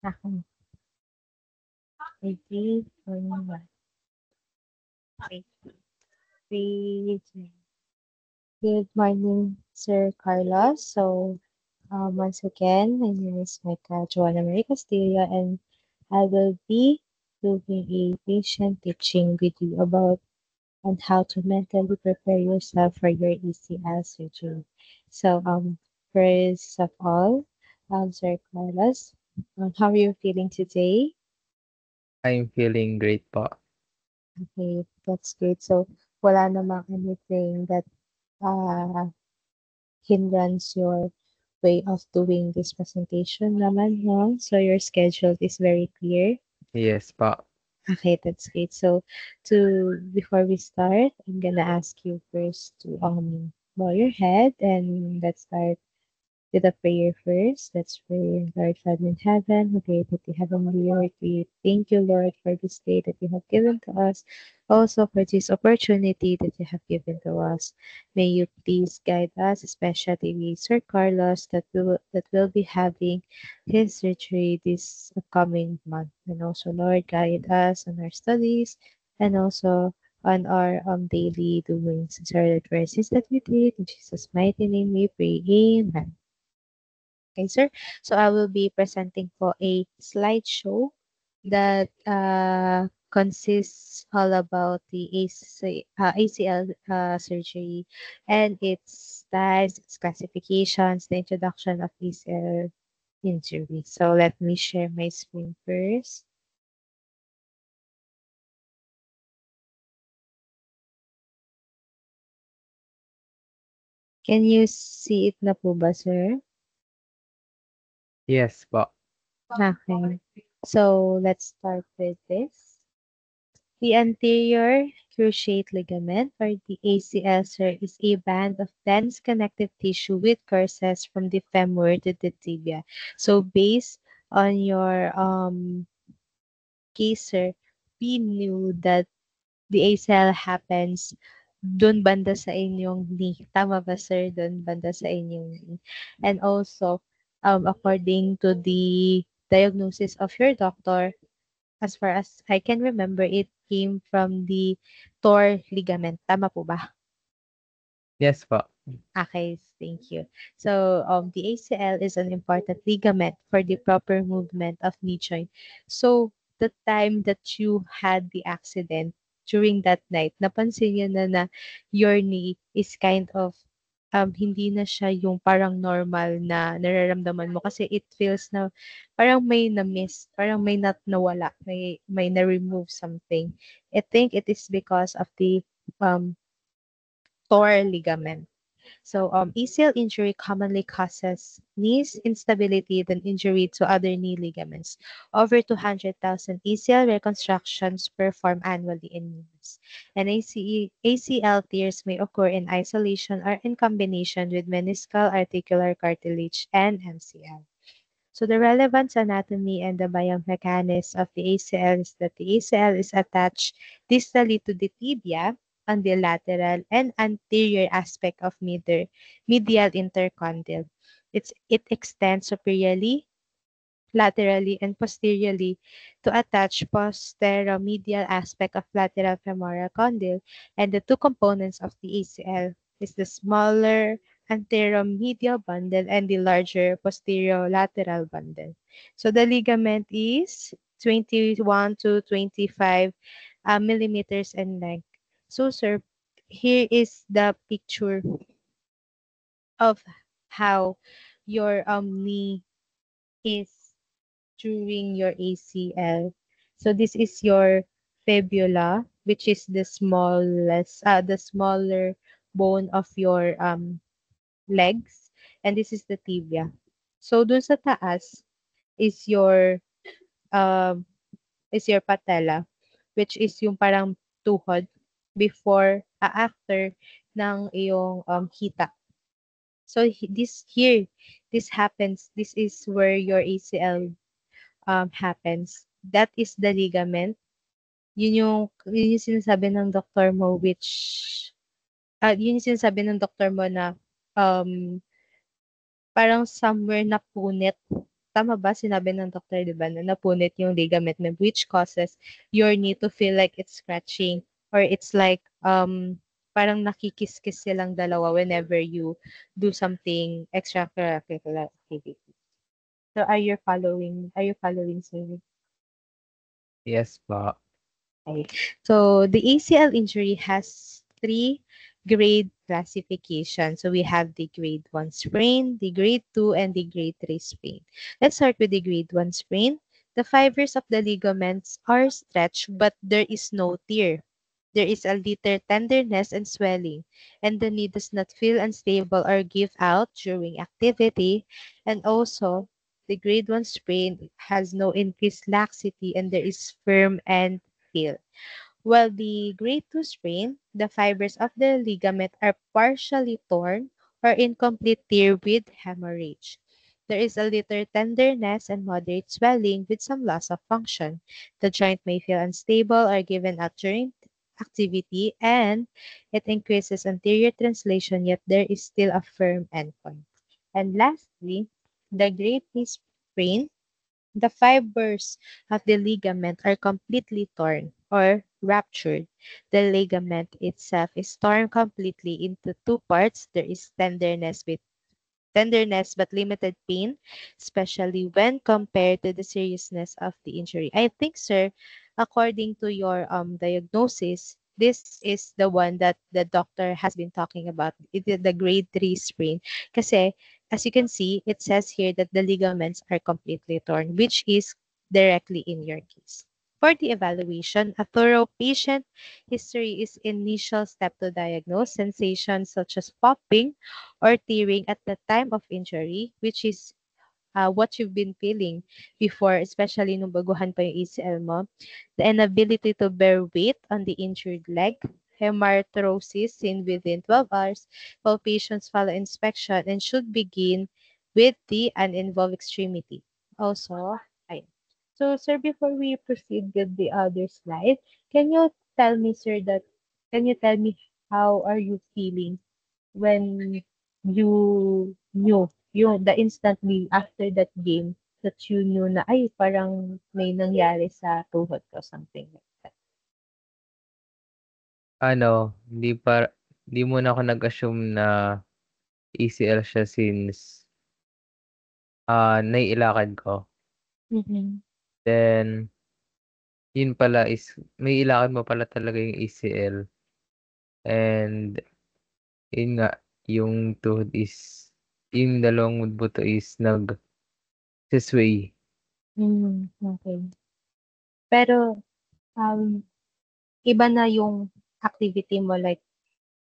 Ako. Ready? Wait, wait. Good morning, Sir Carlos. Once again, my name is Mecca Joanna Marie Castillo, and I will be doing a patient teaching with you about on how to mentally prepare yourself for your ECL surgery. So, first of all, Sir Carlos, how are you feeling today? I'm feeling great po. Okay, that's good. So, wala namang anything that hindrance your way of doing this presentation naman, no? So, your schedule is very clear. Yes po. Okay, that's great. So, before we start, I'm gonna ask you first to bow your head and let's start with a prayer first. Let's pray. Lord God in heaven, who created the heavenly earth, we thank you, Lord, for this day that you have given to us. Also for this opportunity that you have given to us. May you please guide us, especially with Sir Carlos that will be having his surgery this upcoming month. And also, Lord, guide us on our studies and also on our daily doings and sorry verses that we did. In Jesus' mighty name we pray. Amen. Okay, sir. So I will be presenting for a slideshow that consists all about the ACL surgery and its types, its classifications, the introduction of ACL injury. So let me share my screen first. Can you see it na po ba, sir? Yes po. Okay. So let's start with this. The anterior cruciate ligament, or the ACL, sir, is a band of dense connective tissue which courses from the femur to the tibia. So based on your case, sir, we knew that the ACL happens dun banda sa inyong knee. Tama ba, sir? Dun banda sa inyong knee. And also, according to the diagnosis of your doctor, as far as I can remember, it came from the torn ligament. Tama po ba? Yes po. Okay, thank you. So, the ACL is an important ligament for the proper movement of knee joint. So, the time that you had the accident during that night, napansin niyo na your knee is kind of hindi na siya yung parang normal na nararamdaman mo kasi it feels na parang may na-miss, parang may not nawala, may na-remove something. I think it is because of the um, torn ligament. So, ACL injury commonly causes knee instability than injury to other knee ligaments. Over 200,000 ACL reconstructions performed annually in knees. And ACL tears may occur in isolation or in combination with meniscal articular cartilage and MCL. So the relevant anatomy and the biomechanics of the ACL is that the ACL is attached distally to the tibia on the lateral and anterior aspect of medial intercondyle. It extends superiorly, laterally, and posteriorly to attach posteromedial aspect of lateral femoral condyle, and the two components of the ACL is the smaller anteromedial bundle and the larger posterolateral bundle. So the ligament is 21 to 25 millimeters in length. So sir, here is the picture of how your knee is during your ACL. So this is your fibula, which is the smaller bone of your legs, and this is the tibia. So dun sa taas is um your patella, which is yung parang tuhod after ng iyong hita. So this happens. This is where your ACL happens. That is the ligament. Yun yung sinasabi ng doktor mo yun yung sinasabi ng doktor mo na um, parang somewhere napunit. tama ba sinabi ng doktor, 'di ba, na napunit yung ligament mo, which causes your knee to feel like it's scratching or it's like, parang nakikis-kiss silang dalawa whenever you do something extracurricular activity. So, are you following, sir? Yes po. Okay. So the ACL injury has three grade classification. So we have the grade 1 sprain, the grade 2, and the grade 3 sprain. Let's start with the grade 1 sprain. The fibers of the ligaments are stretched, but there is no tear. There is a little tenderness and swelling, and the knee does not feel unstable or give out during activity. And also, the grade 1 sprain has no increased laxity, and there is firm and feel. While the grade 2 sprain, the fibers of the ligament are partially torn or incomplete tear with hemorrhage. There is a little tenderness and moderate swelling with some loss of function. The joint may feel unstable or given out during activity, and it increases anterior translation, yet there is still a firm endpoint. And lastly, the grade 3 sprain, the fibers of the ligament are completely torn or ruptured. The ligament itself is torn completely into two parts. There is tenderness but limited pain, especially when compared to the seriousness of the injury. I think, sir, according to your diagnosis, this is the one that the doctor has been talking about. It is the grade 3 sprain. Kasi, as you can see, it says here that the ligaments are completely torn, which is directly in your case. For the evaluation, a thorough patient history is initial step to diagnose sensations such as popping or tearing at the time of injury, which is what you've been feeling before, especially nung baguhan pa yung ACL mo. The inability to bear weight on the injured leg, hemarthrosis seen within 12 hours, while patients follow inspection and should begin with the uninvolved extremity. Also, ayun. So, sir, before we proceed with the other slide, can you tell me, sir, can you tell me how are you feeling when you knew yung the instantly after that game that you knew na, ay, parang may nangyari sa tuhod ko, something like that. Ano, hindi muna ako nag-assume na ACL siya since, naiilakad ko. Mm-hmm. Then, yun pala is maiilakad mo pala talaga yung ACL and yun nga, yung tuhod is yung dalawang buto is nag-sway. Okay. Pero, um, iba na yung activity mo, like,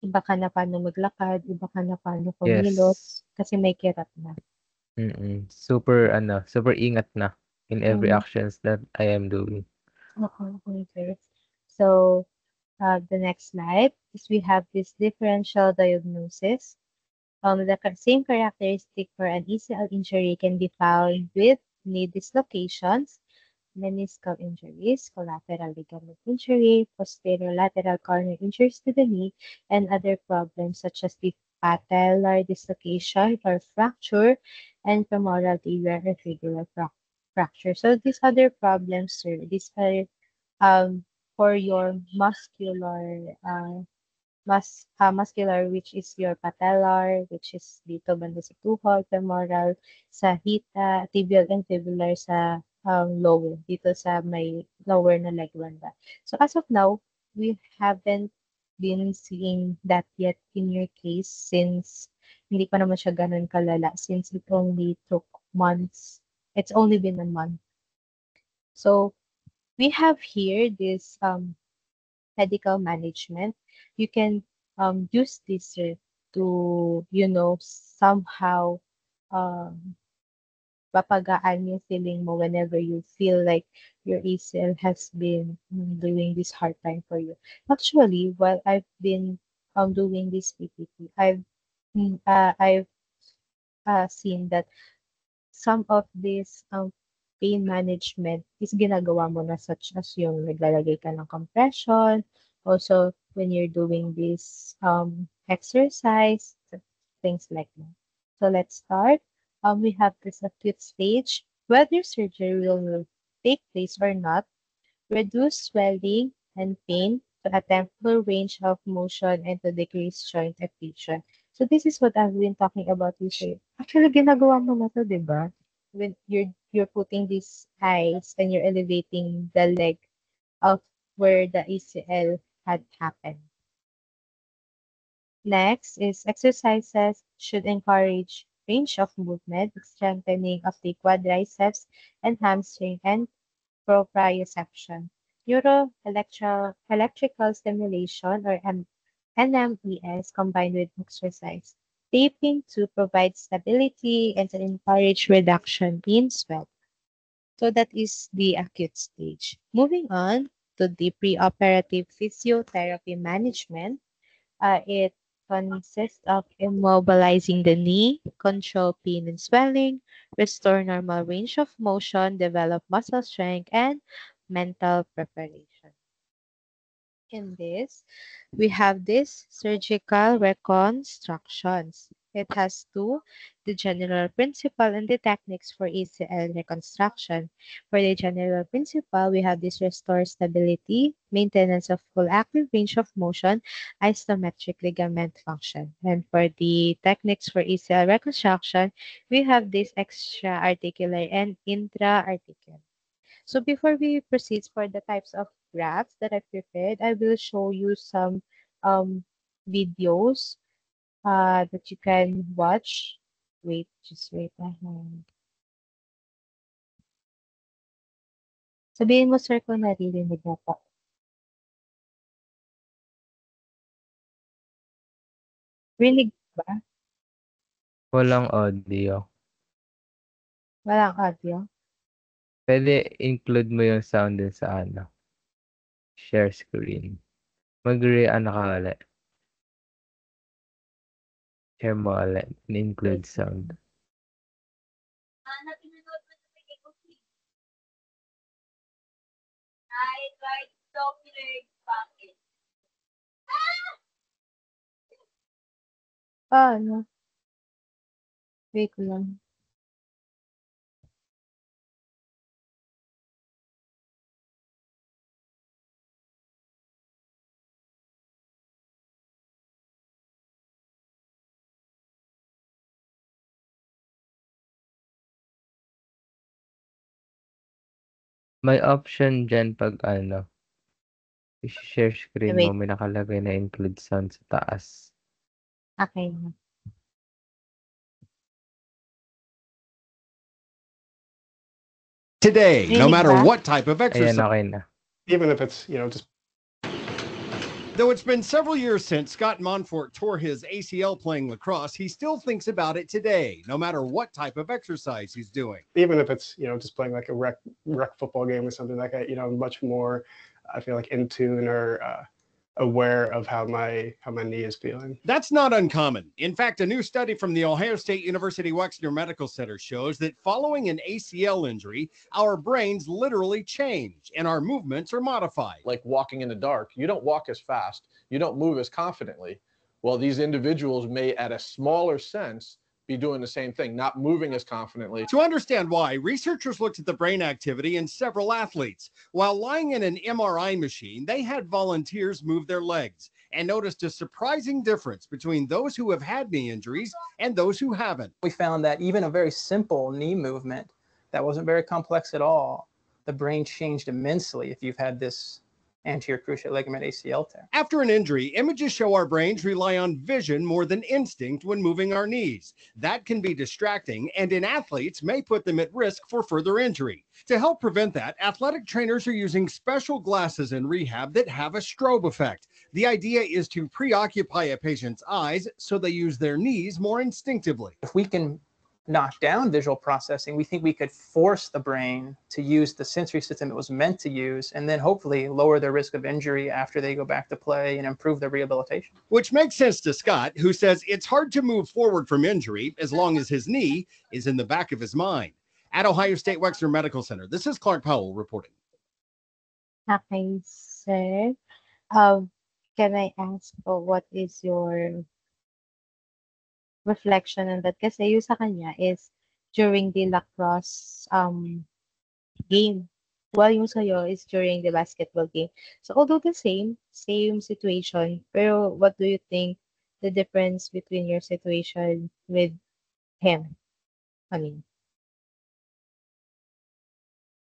iba ka na paano maglakad, iba ka na paano Yes. kumilos, kasi may kirap na. Super ingat na in every Mm-hmm. actions that I am doing. Okay. So, the next slide is we have this differential diagnosis. The same characteristic for an ACL injury can be found with knee dislocations, meniscal injuries, collateral ligament injury, posterior lateral corner injuries to the knee, and other problems such as the patellar dislocation or fracture and femoral tibial or fibular fracture. So these other problems, sir, these are for your muscular, which is your patellar, which is dito banda sa tuhod, femoral, sa hita, tibial and fibular sa lower, dito sa may lower na leg banda. So as of now, we haven't been seeing that yet in your case since hindi pa naman siya ganun kalala since it only took months. It's only been a month. So we have here this medical management. You can use this to, somehow um, papagaan yung feeling mo whenever you feel like your ACL has been doing this hard time for you. Actually, while I've been doing this PPT, I've seen that some of this pain management is ginagawa mo na such as yung naglalagay ka ng compression, also when you're doing this exercise, things like that. So let's start. We have this acute stage. Whether surgery will take place or not, reduce swelling and pain to attempt full range of motion and to decrease joint effusion. So this is what I've been talking about with you. Actually, ginagawa mo na to, di ba? When you're putting these eyes and you're elevating the leg of where the ACL had happened. Next is exercises should encourage range of movement, strengthening of the quadriceps and hamstring and proprioception. Electrical stimulation or NMES combined with exercise. Taping to provide stability and to encourage reduction in sweat. So that is the acute stage. Moving on to the preoperative physiotherapy management. It consists of immobilizing the knee, control pain and swelling, restore normal range of motion, develop muscle strength, and mental preparation. In this, we have this surgical reconstructions. It has two, the general principle and the techniques for ACL reconstruction. For the general principle, we have this restore stability, maintenance of full active range of motion, isometric ligament function. And for the techniques for ACL reconstruction, we have this extra-articular and intra-articular. So before we proceed for the types of graphs that I prepared, I will show you some um, videos that you can watch. Wait, just wait. Sabihin mo, sir, kung naririnig mo po. Rinig ba? Walang audio. Walang audio? Pwede include mo yung sound dun sa share screen. Mag-re-ano ka ulit. Share mo ulit. Wait Include sound. lang. Ano? Wait lang. May option dyan pag share screen mo, Wait. may nakalagay na include sound sa taas. Okay na. Today, no Rinig matter ba? what type of Ayan, exercise. okay na. Even if it's, just. Though it's been several years since Scott Monfort tore his ACL playing lacrosse, he still thinks about it today, no matter what type of exercise he's doing. Even if it's, just playing like a rec football game or something like that, much more, I feel like in tune or aware of how my knee is feeling. That's not uncommon. In fact, a new study from the Ohio State University Wexner Medical Center shows that following an ACL injury, our brains literally change and our movements are modified. Like walking in the dark, you don't walk as fast, you don't move as confidently. Well, these individuals may, at a smaller sense, be doing the same thing, not moving as confidently. To understand why, researchers looked at the brain activity in several athletes. While lying in an MRI machine, they had volunteers move their legs and noticed a surprising difference between those who have had knee injuries and those who haven't. We found that even a very simple knee movement that wasn't very complex at all, the brain changed immensely if you've had this anterior cruciate ligament ACL tear. After an injury, images show our brains rely on vision more than instinct when moving our knees. That can be distracting and in athletes may put them at risk for further injury. To help prevent that, athletic trainers are using special glasses in rehab that have a strobe effect. The idea is to preoccupy a patient's eyes so they use their knees more instinctively. If we can knock down visual processing, we think we could force the brain to use the sensory system it was meant to use, and then hopefully lower their risk of injury after they go back to play and improve their rehabilitation. Which makes sense to Scott, who says it's hard to move forward from injury as long as his knee is in the back of his mind. At Ohio State Wexner Medical Center, this is Clark Powell reporting. Okay, sir. Can I ask what is your reflection on that? Kasi yung sa kanya is during the lacrosse game. While yung sa'yo is during the basketball game. So although the same situation, pero what do you think the difference between your situation with him? I mean,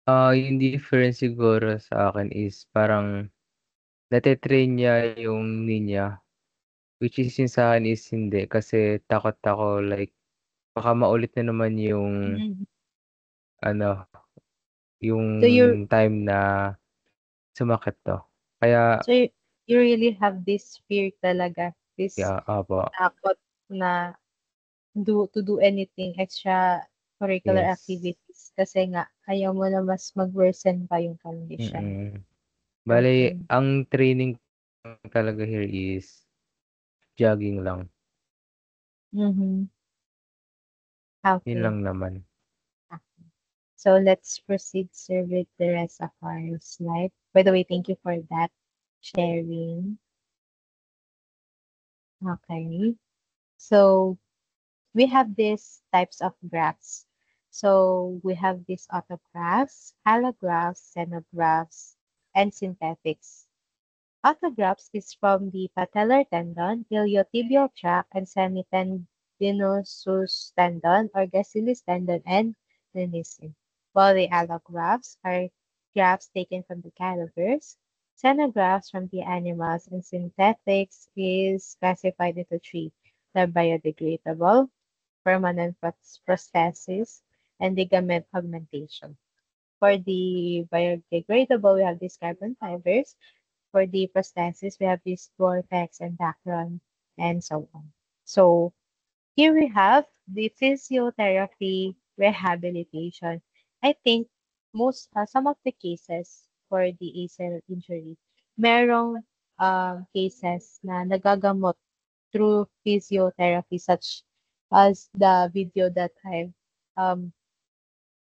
Yung difference siguro sa akin is parang nate-train niya yung knee niya, which is yung sa'kin is hindi kasi takot ako like baka maulit na naman yung Mhm. ano, yung so you time na sumakit 'to. Kaya so you really have this fear talaga, this opo, takot na to do anything extra curricular yes. activities kasi nga ayaw mo na mas mag-worsen pa yung condition. Mm. Okay. Bale ang training talaga here is jogging lang, Mhm. yun Okay. lang naman. So let's proceed, sir, with the rest of our slide. By the way, thank you for that sharing. Okay. So we have these types of graphs. So we have these autographs, allographs, xenographs, and synthetics. Autographs is from the patellar tendon, iliotibial tract, and semitendinosus tendon or gracilis tendon and meniscus. While the allografts are grafts taken from the cadavers, xenografts from the animals, and synthetics is classified into three: the biodegradable, permanent prosthesis, and ligament augmentation. For the biodegradable, we have these carbon fibers. For the prosthesis, we have this Vortex and Dacron and so on. So here we have the physiotherapy rehabilitation. I think some of the cases for the ACL injury, merong cases na nagagamot through physiotherapy such as the video that I've um,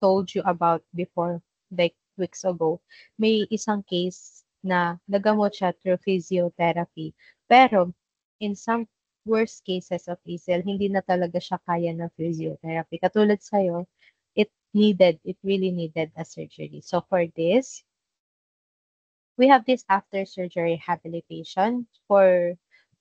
told you about before, like weeks ago, may isang case na nagamot siya through physiotherapy. Pero in some worst cases of ACL, hindi na talaga siya kaya ng physiotherapy. Katulad sa'yo, it really needed a surgery. So for this, we have this after surgery rehabilitation for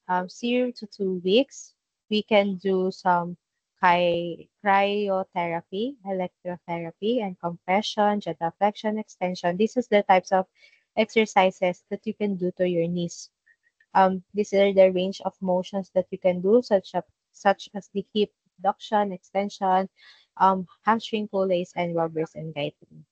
0 to 2 weeks. We can do some cryotherapy, electrotherapy, and compression, genuflection, extension. This is the types of exercises that you can do to your knees. These are the range of motions that you can do, such as the hip abduction, extension, hamstring pulleys, and rubbers and guiding.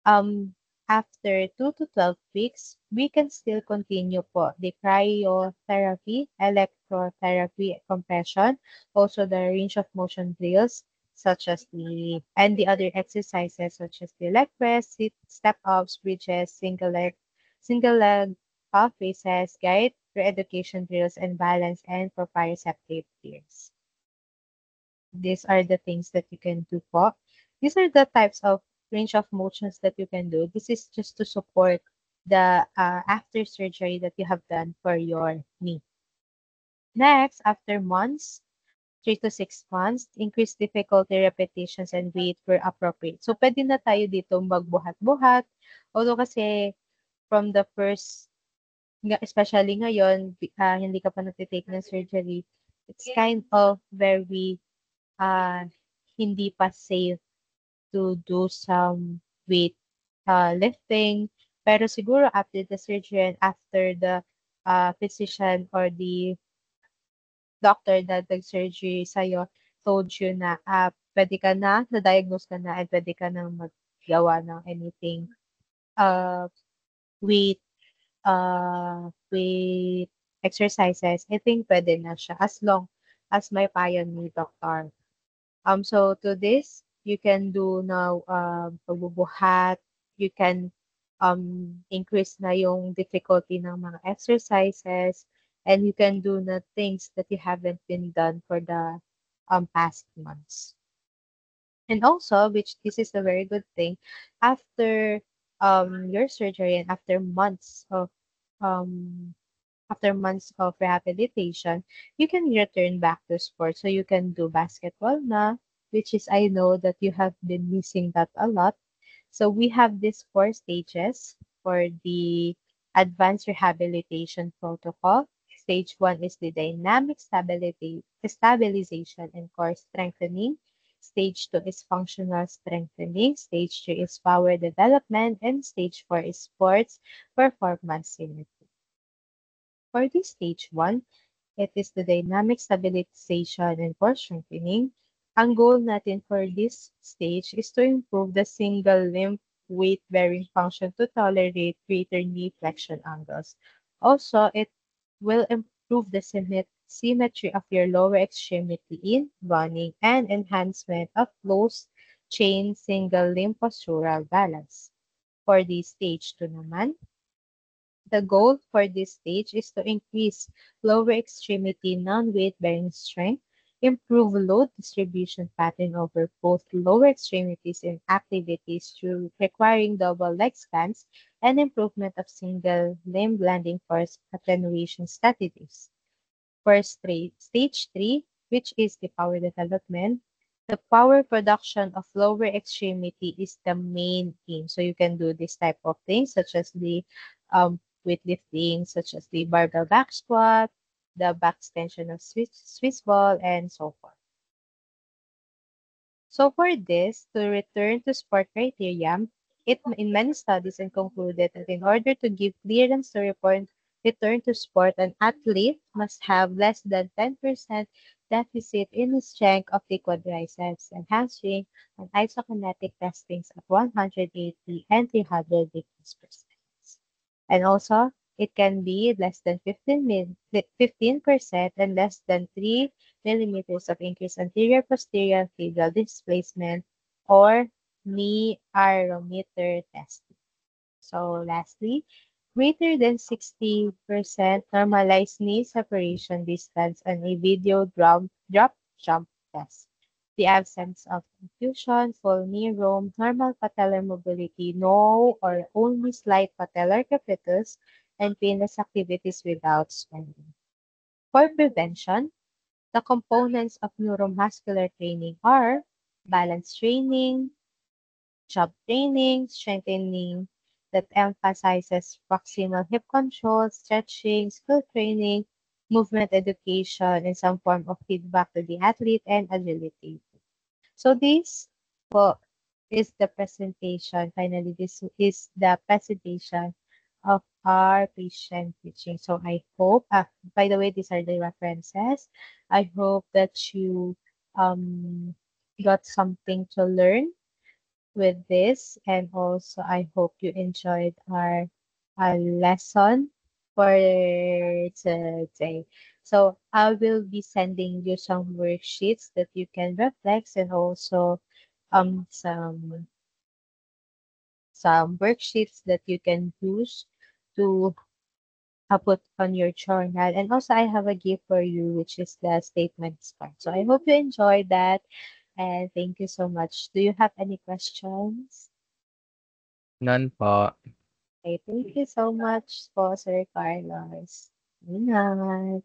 Um, After 2 to 12 weeks, we can still continue po the cryotherapy, electrotherapy, compression, also the range of motion drills and the other exercises such as the leg press, step ups, bridges, single leg calf raises, guide, re-education drills, and balance and proprioceptive drills. These are the things that you can do po. These are the types of range of motions that you can do. This is just to support the after surgery that you have done for your knee. Next, after months, 3 to 6 months, increase difficulty, repetitions, and weight were appropriate. So, pwede na tayo dito magbuhat-buhat. Although kasi from the first, especially ngayon, hindi ka pa nagtitake ng surgery, it's kind of very uh, hindi pa safe to do some weight lifting. Pero siguro after the surgery and after the physician or the doctor that nag-surgery sa'yo told you na pwede ka na-diagnose ka na, and pwede ka na maggawa ng anything uh, weight, weight exercises, I think pwede na siya as long as may payo ni doctor. So to this, you can do now pagbubuhat, you can increase na yung difficulty ng mga exercises, and you can do na things that you haven't been done for the past months. And also, which this is a very good thing, after your surgery and um after months of rehabilitation, you can return back to sports. So you can do basketball na, which is I know that you have been missing that a lot. So we have these four stages for the advanced rehabilitation protocol. Stage one is the dynamic stabilization and core strengthening. Stage two is functional strengthening. Stage three is power development. And stage four is sports performance synergy. For this stage one, it is the dynamic stabilization and core strengthening. Ang goal natin for this stage is to improve the single limb weight-bearing function to tolerate greater knee flexion angles. Also, it will improve the symmetry of your lower extremity in running and enhancement of closed chain single limb postural balance. For this stage 2 naman, the goal for this stage is to increase lower extremity non-weight bearing strength, improve load distribution pattern over both lower extremities in activities through requiring double leg scans, and improvement of single limb landing force attenuation strategies. For stage 3, which is the power development, the power production of lower extremity is the main aim. So you can do this type of things such as the weightlifting, such as the barbell back squat, the back extension of Swiss ball, and so forth. So for this, to return to sport criteria, it in many studies and concluded that in order to give clearance to report return to sport, an athlete must have less than 10% deficit in the strength of the quadriceps and hamstring on isokinetic testings of 180 and 300 degrees per second. And also, it can be less than 15% and less than 3 millimeters of increased anterior posterior fibril displacement or knee arometer testing. So lastly, greater than 60% normalized knee separation distance on a video drop jump test. The absence of confusion, full knee roam, normal patellar mobility, no or only slight patellar capitus, and painless activities without swelling. For prevention, the components of neuromuscular training are balance training, job training, strengthening that emphasizes proximal hip control, stretching, skill training, movement education, and some form of feedback to the athlete and agility. So this well, is the presentation. Finally, this is the presentation of our patient teaching. So I hope, by the way, these are the references. I hope that you um, got something to learn with this, and also I hope you enjoyed our lesson for today. So I will be sending you some worksheets that you can reflect, and also um some some worksheets that you can use to put on your journal. And also I have a gift for you, which is the statements card. So I hope you enjoyed that, and thank you so much. Do you have any questions? None po. Okay, thank you so much po, Sir Carlos. Ingat.